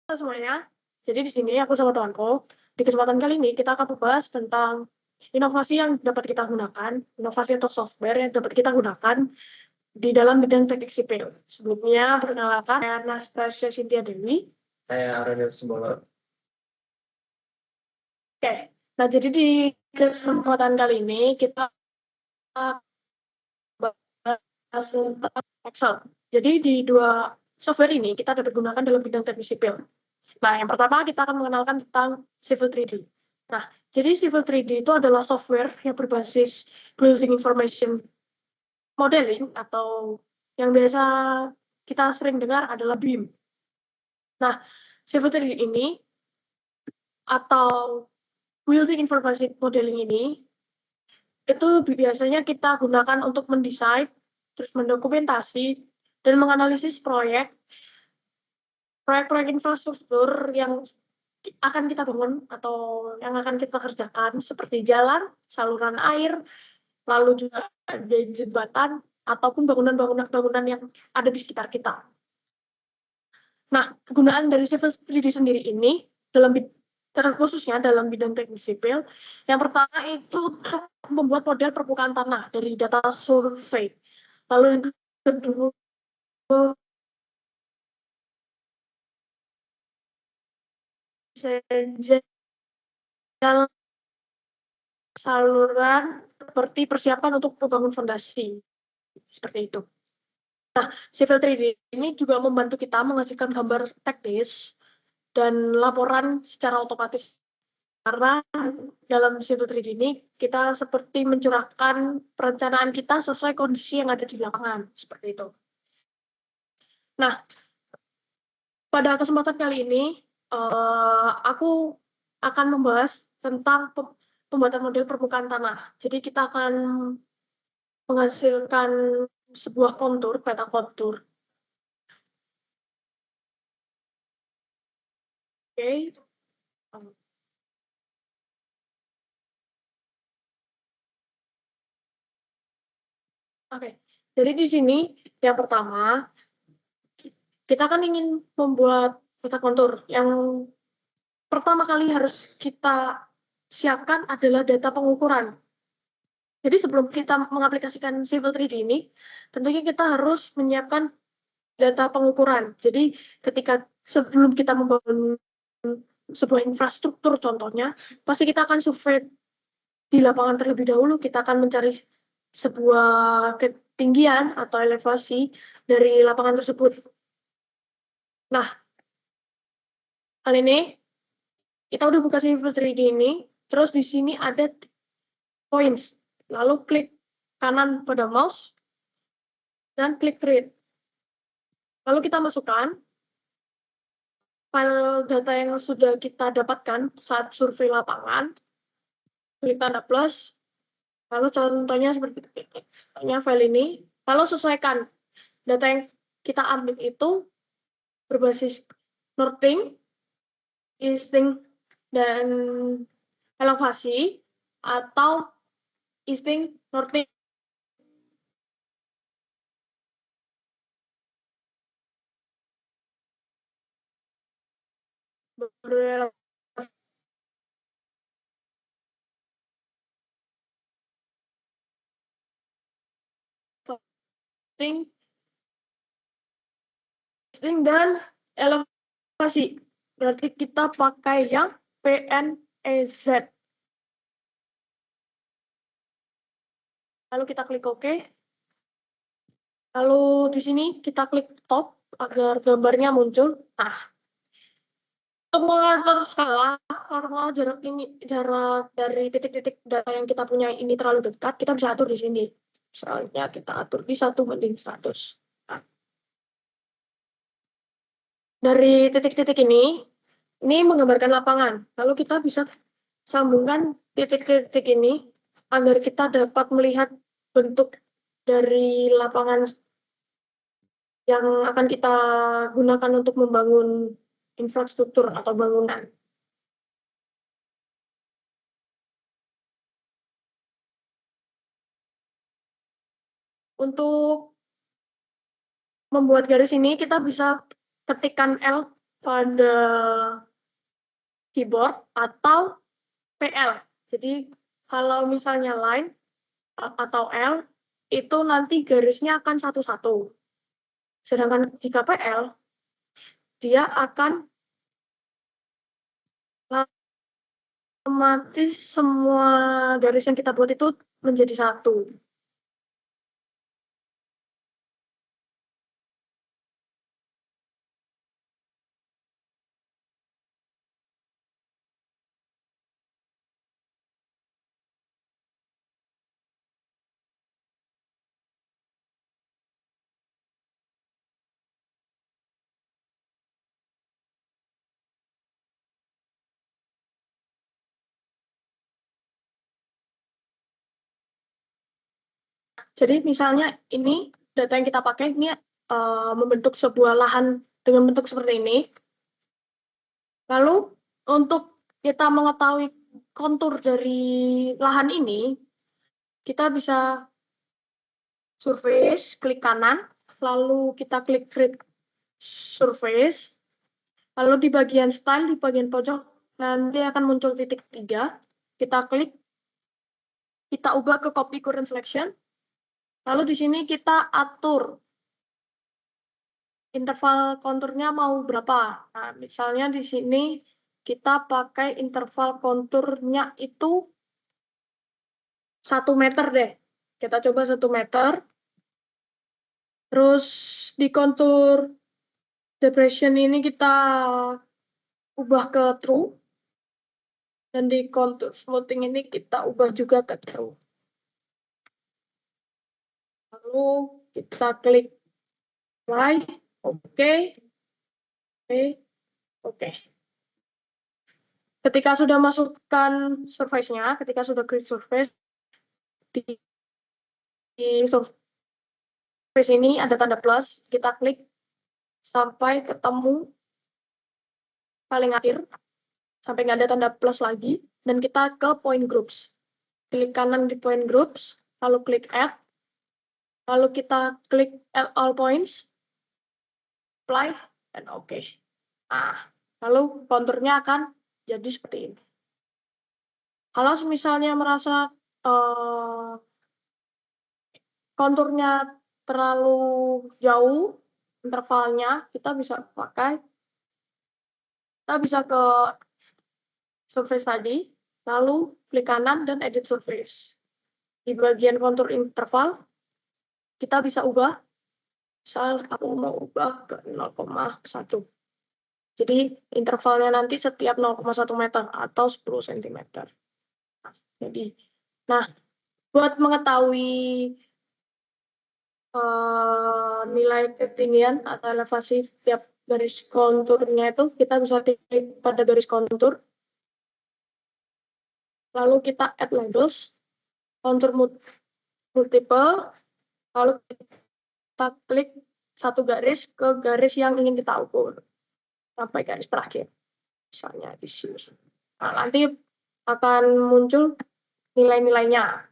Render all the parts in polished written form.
Semuanya. Jadi di sini aku sama temanku, di kesempatan kali ini kita akan membahas tentang inovasi yang dapat kita gunakan, inovasi atau software yang dapat kita gunakan di dalam bidang teknik sipil. Sebelumnya, perkenalkan, saya Anastasia Cynthia Dewi. Saya Aurelius Sumbolon. Oke, nah jadi di kesempatan kali ini kita bahas tentang Excel. Jadi di dua software ini kita dapat gunakan dalam bidang teknik sipil. Nah, yang pertama kita akan mengenalkan tentang Civil 3D. Nah, jadi Civil 3D itu adalah software yang berbasis Building Information Modeling atau yang biasa kita sering dengar adalah BIM. Nah, Civil 3D ini atau Building Information Modeling ini itu biasanya kita gunakan untuk mendesain, terus mendokumentasi, dan menganalisis proyek-proyek infrastruktur yang akan kita bangun atau yang akan kita kerjakan seperti jalan, saluran air, lalu juga ada jembatan ataupun bangunan yang ada di sekitar kita. Nah, kegunaan dari Civil 3D sendiri ini khususnya dalam bidang teknik sipil, yang pertama itu untuk membuat model permukaan tanah dari data survei. Lalu yang kedua jalan saluran seperti persiapan untuk membangun fondasi seperti itu. Nah, Civil 3D ini juga membantu kita menghasilkan gambar teknis dan laporan secara otomatis. Karena dalam Civil 3D ini kita seperti mencurahkan perencanaan kita sesuai kondisi yang ada di lapangan seperti itu. Nah, pada kesempatan kali ini aku akan membahas tentang pembuatan model permukaan tanah. Jadi kita akan menghasilkan sebuah kontur, peta kontur. Oke. Oke. Jadi di sini yang pertama kita kan ingin membuat peta kontur. Yang pertama kali harus kita siapkan adalah data pengukuran. Jadi sebelum kita mengaplikasikan Civil 3D ini, tentunya kita harus menyiapkan data pengukuran. Jadi ketika sebelum kita membangun sebuah infrastruktur contohnya, pasti kita akan survei di lapangan terlebih dahulu. Kita akan mencari sebuah ketinggian atau elevasi dari lapangan tersebut. Nah, kali ini kita udah buka Civil 3D ini, terus di sini ada points. Lalu klik kanan pada mouse dan klik create. Lalu kita masukkan file data yang sudah kita dapatkan saat survei lapangan, klik tanda plus, lalu contohnya seperti ini, file ini, lalu sesuaikan data yang kita ambil itu berbasis northing, easting, dan elevasi, atau easting, northing, dan elevasi. Berarti kita pakai yang PNEZ. Lalu kita klik OK. Lalu di sini kita klik top agar gambarnya muncul. Nah, untuk mengatur skala, karena jarak dari titik-titik data yang kita punya ini terlalu dekat, kita bisa atur di sini. Misalnya kita atur di 1:100. Nah, dari titik-titik ini menggambarkan lapangan. Lalu kita bisa sambungkan titik-titik ini agar kita dapat melihat bentuk dari lapangan yang akan kita gunakan untuk membangun infrastruktur atau bangunan. Untuk membuat garis ini, kita bisa ketikkan L pada keyboard atau PL. Jadi kalau misalnya line atau L itu nanti garisnya akan satu-satu. Sedangkan jika PL dia akan otomatis semua garis yang kita buat itu menjadi satu. Jadi misalnya ini data yang kita pakai ini membentuk sebuah lahan dengan bentuk seperti ini. Lalu untuk kita mengetahui kontur dari lahan ini, kita bisa surface, klik kanan, lalu kita klik create surface, lalu di bagian style, di bagian pojok, nanti akan muncul titik 3, kita klik, kita ubah ke copy current selection, lalu di sini kita atur interval konturnya mau berapa. Nah, misalnya di sini kita pakai interval konturnya itu 1 meter deh. Kita coba 1 meter. Terus di kontur depression ini kita ubah ke true. Dan di kontur smoothing ini kita ubah juga ke true. Lalu kita klik apply, oke. Ketika sudah masukkan surface-nya, ketika sudah create surface, di surface ini ada tanda plus, kita klik sampai ketemu paling akhir, sampai nggak ada tanda plus lagi, dan kita ke point groups. Klik kanan di point groups, lalu klik add, lalu kita klik add all points, apply, dan oke. Nah, lalu konturnya akan jadi seperti ini. Kalau misalnya merasa konturnya terlalu jauh intervalnya, kita bisa ke surface tadi, lalu klik kanan dan edit surface. Di bagian kontur interval, kita bisa ubah, misal aku mau ubah ke 0,1. Jadi intervalnya nanti setiap 0,1 meter atau 10 cm. Nah, buat mengetahui nilai ketinggian atau elevasi tiap garis konturnya itu, kita bisa klik pada garis kontur, lalu kita add labels, kontur multiple, lalu kita klik satu garis ke garis yang ingin kita ukur, sampai garis terakhir, misalnya di sini. Nah, nanti akan muncul nilai-nilainya.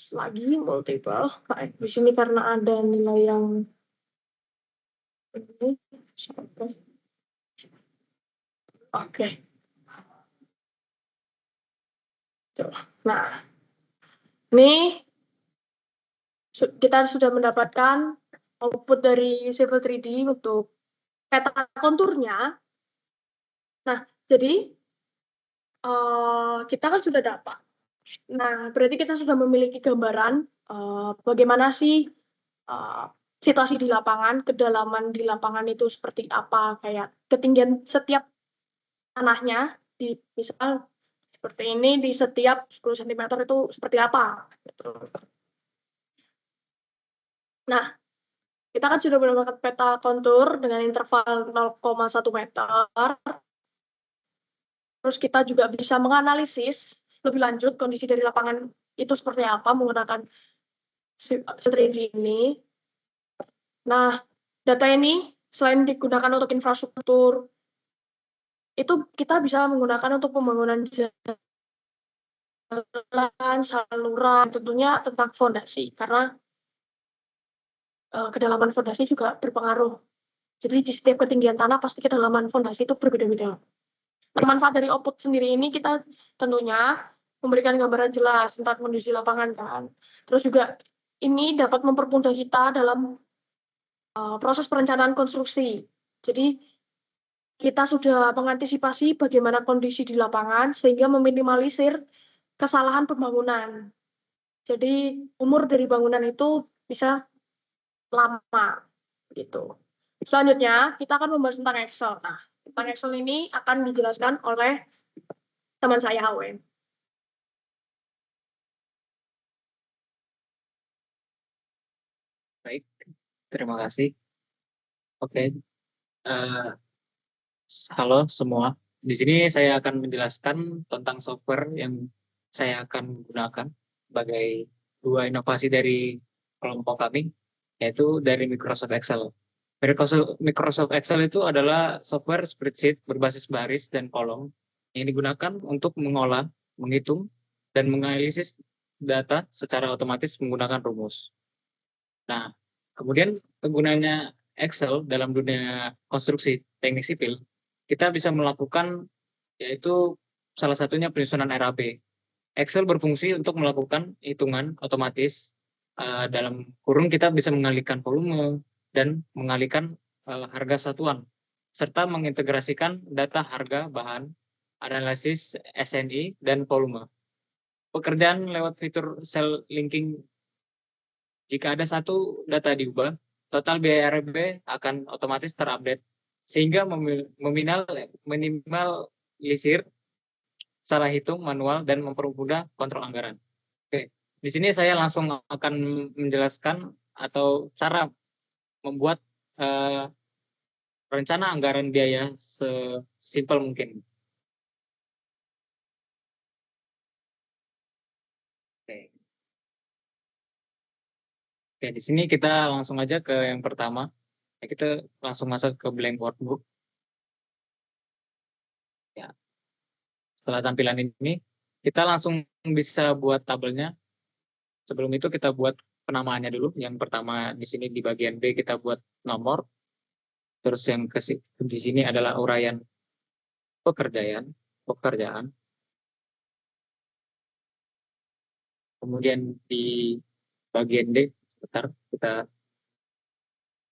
Lagi multiple, di sini karena ada nilai yang ini, oke. Nah, ini kita sudah mendapatkan output dari Civil 3D untuk peta konturnya. Nah, jadi kita kan sudah dapat. Nah, berarti kita sudah memiliki gambaran bagaimana sih situasi di lapangan, kedalaman di lapangan itu seperti apa, kayak ketinggian setiap tanahnya, misal seperti ini, di setiap 10 cm itu seperti apa. Gitu. Nah, kita kan sudah mendapatkan peta kontur dengan interval 0,1 meter. Terus kita juga bisa menganalisis lebih lanjut kondisi dari lapangan itu seperti apa menggunakan 3D ini. Nah, data ini selain digunakan untuk infrastruktur, itu kita bisa menggunakan untuk pembangunan jalan, saluran, tentunya tentang fondasi, karena kedalaman fondasi juga berpengaruh Jadi di setiap ketinggian tanah pasti kedalaman fondasi itu berbeda-beda. Manfaat dari output sendiri ini kita tentunya memberikan gambaran jelas tentang kondisi lapangan kan. Terus juga ini dapat mempermudah kita dalam proses perencanaan konstruksi. Jadi kita sudah mengantisipasi bagaimana kondisi di lapangan sehingga meminimalisir kesalahan pembangunan. Jadi umur dari bangunan itu bisa lama gitu. Selanjutnya kita akan membahas tentang Excel. Nah, tentang Excel ini akan dijelaskan oleh teman saya Awen. Baik, terima kasih. Oke, halo semua. Di sini saya akan menjelaskan tentang software yang saya akan gunakan sebagai dua inovasi dari kelompok kami, yaitu dari Microsoft Excel. Microsoft Excel itu adalah software spreadsheet berbasis baris dan kolom yang digunakan untuk mengolah, menghitung, dan menganalisis data secara otomatis menggunakan rumus. Nah, kemudian kegunaannya Excel dalam dunia konstruksi teknik sipil, kita bisa melakukan yaitu salah satunya penyusunan RAB. Excel berfungsi untuk melakukan hitungan otomatis, dalam kurung kita bisa mengalihkan volume dan mengalihkan harga satuan, serta mengintegrasikan data harga bahan, analisis SNI, dan volume. Pekerjaan lewat fitur cell linking. Jika ada satu data diubah, total biaya RB akan otomatis terupdate sehingga meminimalisir salah hitung manual dan mempermudah kontrol anggaran. Oke, di sini saya langsung akan menjelaskan atau cara membuat rencana anggaran biaya sesimpel mungkin. Oke. Oke, di sini kita langsung aja ke yang pertama. Kita langsung masuk ke blank workbook. Ya, setelah tampilan ini, kita langsung bisa buat tabelnya. Sebelum itu kita buat penamaannya dulu. Yang pertama di sini di bagian B kita buat nomor. Terus yang di sini adalah uraian pekerjaan. Kemudian di bagian D, sebentar,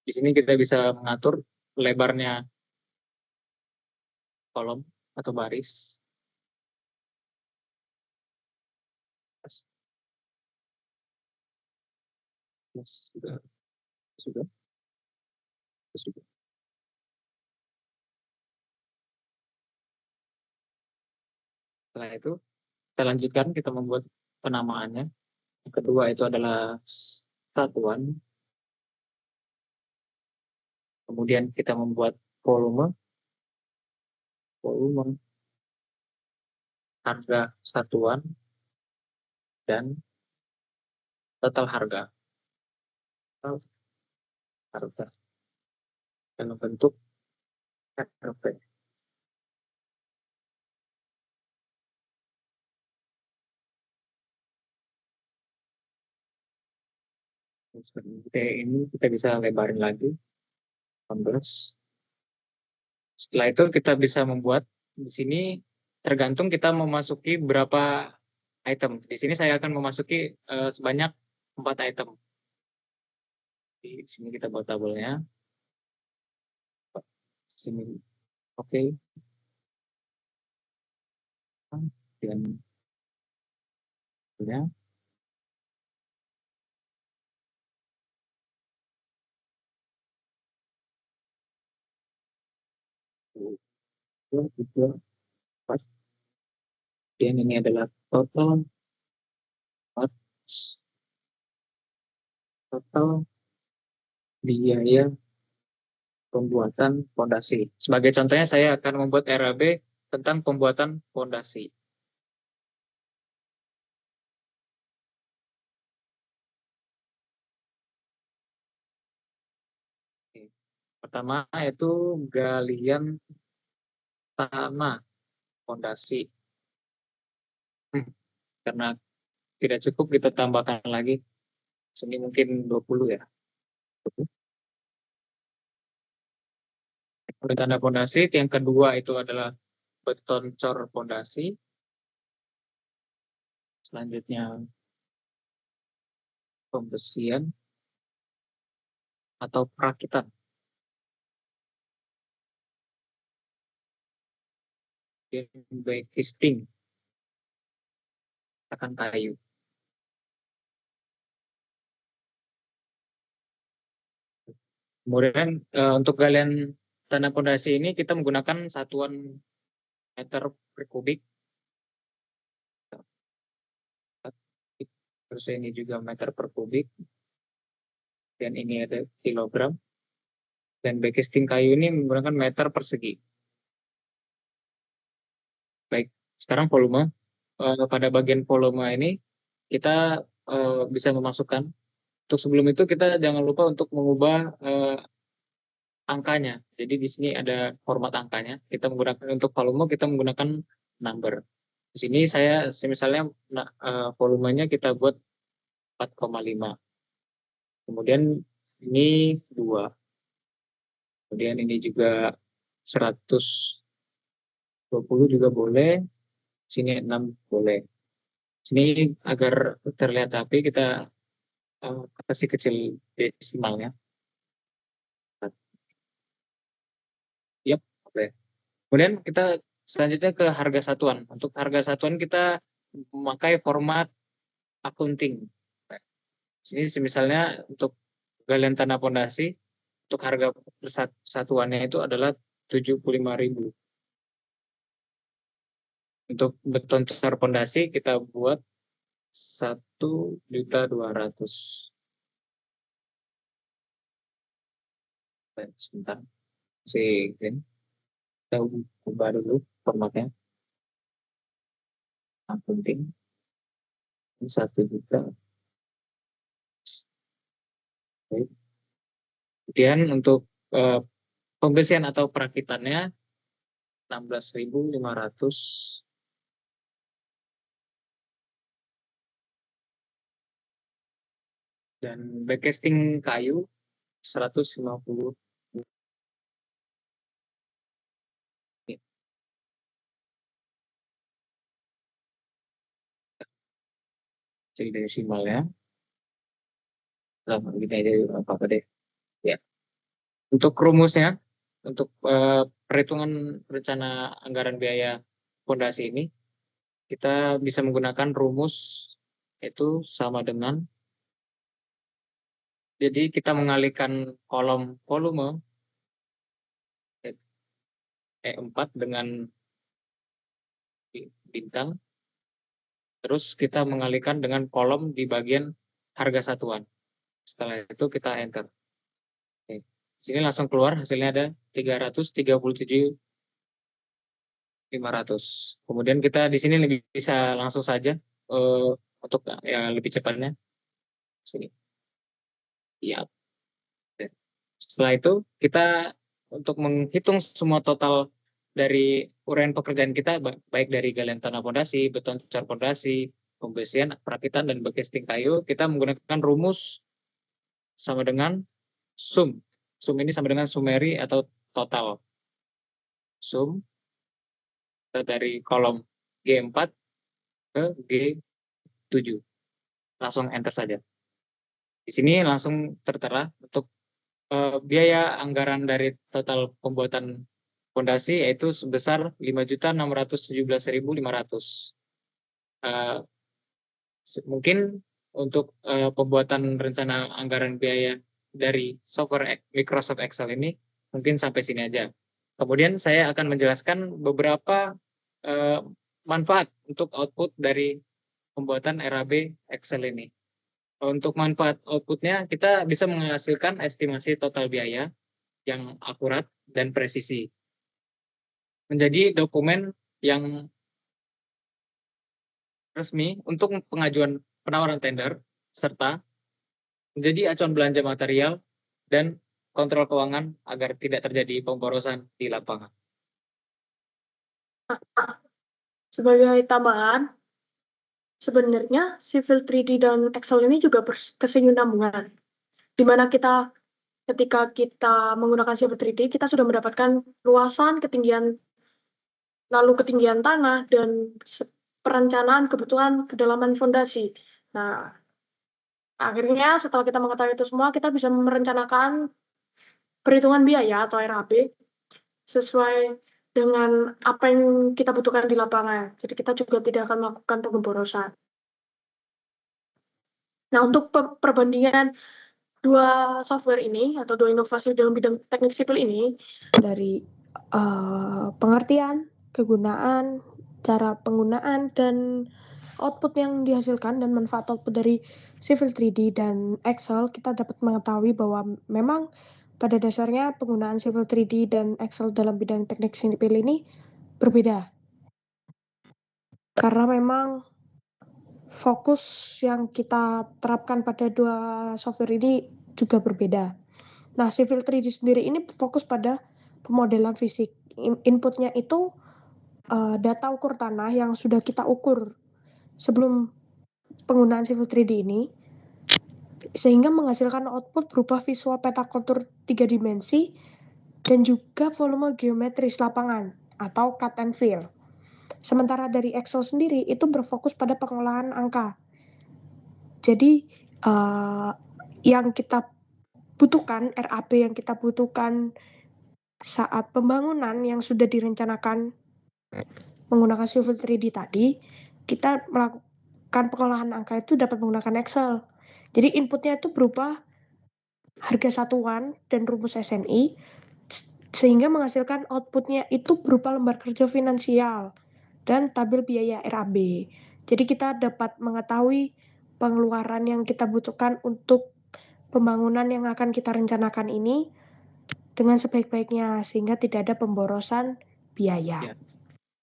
di sini kita bisa mengatur lebarnya kolom atau baris. Sudah, sudah, sudah. Setelah itu kita lanjutkan, kita membuat penamaannya. Yang kedua itu adalah satuan. Kemudian kita membuat volume, harga satuan, dan total harga. Dalam bentuk RV. Ini kita bisa lebarin lagi 18. Setelah itu kita bisa membuat di sini tergantung kita memasuki berapa item. Di sini saya akan memasuki sebanyak 4 item. Di sini kita buat tabelnya. Sini. Oke. Dan ya. Dua, empat. Dan ini adalah total biaya pembuatan fondasi. Sebagai contohnya saya akan membuat RAB tentang pembuatan fondasi. Pertama itu galian tanah fondasi. Karena tidak cukup kita tambahkan lagi. Sini mungkin 20 ya. tanda pondasi. Yang kedua itu adalah beton cor pondasi. Selanjutnya pembesian atau perakitan. Baik casting akan kayu. Kemudian untuk galian tanah pondasi ini kita menggunakan satuan meter per kubik. Terus ini juga meter per kubik. Dan ini ada kilogram. Dan backcasting kayu ini menggunakan meter persegi. Baik, sekarang volume. Pada bagian volume ini kita bisa memasukkan. Untuk sebelum itu kita jangan lupa untuk mengubah angkanya. Jadi di sini ada format angkanya. Kita menggunakan untuk volume kita menggunakan number. Di sini saya misalnya volumenya kita buat 4,5. Kemudian ini 2. Kemudian ini juga 120 juga boleh. Sini 6 boleh. Sini agar terlihat rapi kita kasih kecil desimalnya. Yap, boleh. Kemudian kita selanjutnya ke harga satuan. Untuk harga satuan kita memakai format accounting. Sini misalnya untuk galian tanah pondasi untuk harga satuannya itu adalah 75.000. Untuk beton cor pondasi kita buat 1.200.000. Sebentar. Kita ubah dulu formatnya. Accounting 1 juta. Kemudian untuk pembesian atau perakitannya 16.500. Dan backcasting kayu 150. Jadi desimalnya. Sama begini aja apa-apa deh. Ya. Untuk rumusnya, untuk perhitungan rencana anggaran biaya fondasi ini, kita bisa menggunakan rumus itu sama dengan, jadi kita mengalihkan kolom volume E4 dengan bintang, terus kita mengalihkan dengan kolom di bagian harga satuan. Setelah itu kita enter. Oke. Di sini langsung keluar hasilnya ada 337.500. Kemudian kita di sini lebih bisa langsung saja untuk ya lebih cepatnya. Sini. Ya. Setelah itu kita untuk menghitung semua total dari uraian pekerjaan kita, baik dari galian tanah pondasi, beton cor pondasi, pembesian, perakitan, dan backcasting kayu, kita menggunakan rumus sama dengan sum. Sum ini sama dengan summary atau total. Sum dari kolom G4 ke G7. Langsung enter saja. Di sini langsung tertera untuk biaya anggaran dari total pembuatan fondasi yaitu sebesar 5.617.500. Mungkin untuk pembuatan rencana anggaran biaya dari software Microsoft Excel ini mungkin sampai sini aja. Kemudian saya akan menjelaskan beberapa manfaat untuk output dari pembuatan RAB Excel ini. Untuk manfaat outputnya, kita bisa menghasilkan estimasi total biaya yang akurat dan presisi. Menjadi dokumen yang resmi untuk pengajuan penawaran tender, serta menjadi acuan belanja material dan kontrol keuangan agar tidak terjadi pemborosan di lapangan. Sebagai tambahan, sebenarnya Civil 3D dan Excel ini juga berkesinambungan, di mana kita ketika kita menggunakan Civil 3D, kita sudah mendapatkan luasan, ketinggian, lalu ketinggian tanah, dan perencanaan kebutuhan kedalaman fondasi. Nah, akhirnya setelah kita mengetahui itu semua, kita bisa merencanakan perhitungan biaya atau RAB sesuai dengan apa yang kita butuhkan di lapangan. Jadi kita juga tidak akan melakukan pemborosan. Nah, untuk perbandingan dua software ini atau dua inovasi dalam bidang teknik sipil ini, dari pengertian, kegunaan, cara penggunaan, dan output yang dihasilkan dan manfaat output dari Civil 3D dan Excel, kita dapat mengetahui bahwa memang pada dasarnya penggunaan Civil 3D dan Excel dalam bidang teknik sipil ini berbeda. Karena memang fokus yang kita terapkan pada dua software ini juga berbeda. Nah, Civil 3D sendiri ini fokus pada pemodelan fisik. Inputnya itu data ukur tanah yang sudah kita ukur sebelum penggunaan Civil 3D ini, sehingga menghasilkan output berupa visual peta kontur 3 dimensi dan juga volume geometris lapangan atau cut and fill. Sementara dari Excel sendiri itu berfokus pada pengolahan angka. Jadi yang kita butuhkan, RAB yang kita butuhkan saat pembangunan yang sudah direncanakan menggunakan Civil 3D tadi, kita melakukan pengolahan angka itu dapat menggunakan Excel. Jadi inputnya itu berupa harga satuan dan rumus SNI, sehingga menghasilkan outputnya itu berupa lembar kerja finansial dan tabel biaya RAB. Jadi kita dapat mengetahui pengeluaran yang kita butuhkan untuk pembangunan yang akan kita rencanakan ini dengan sebaik-baiknya, sehingga tidak ada pemborosan biaya. Ya.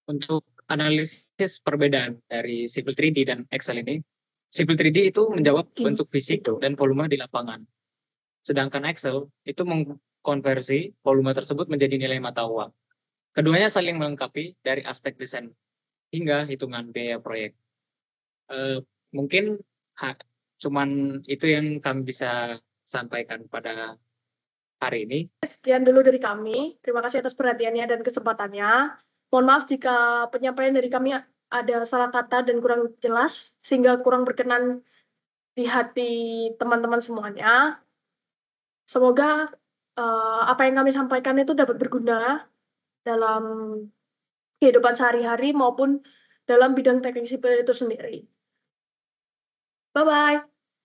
Untuk analisis perbedaan dari Civil 3D dan Excel ini, Civil 3D itu menjawab bentuk fisik dan volume di lapangan. Sedangkan Excel itu mengkonversi volume tersebut menjadi nilai mata uang. Keduanya saling melengkapi dari aspek desain hingga hitungan biaya proyek. Mungkin cuman itu yang kami bisa sampaikan pada hari ini. Sekian dulu dari kami. Terima kasih atas perhatiannya dan kesempatannya. Mohon maaf jika penyampaian dari kami ada salah kata dan kurang jelas, sehingga kurang berkenan di hati teman-teman semuanya. Semoga apa yang kami sampaikan itu dapat berguna dalam kehidupan sehari-hari maupun dalam bidang teknik sipil itu sendiri. Bye-bye.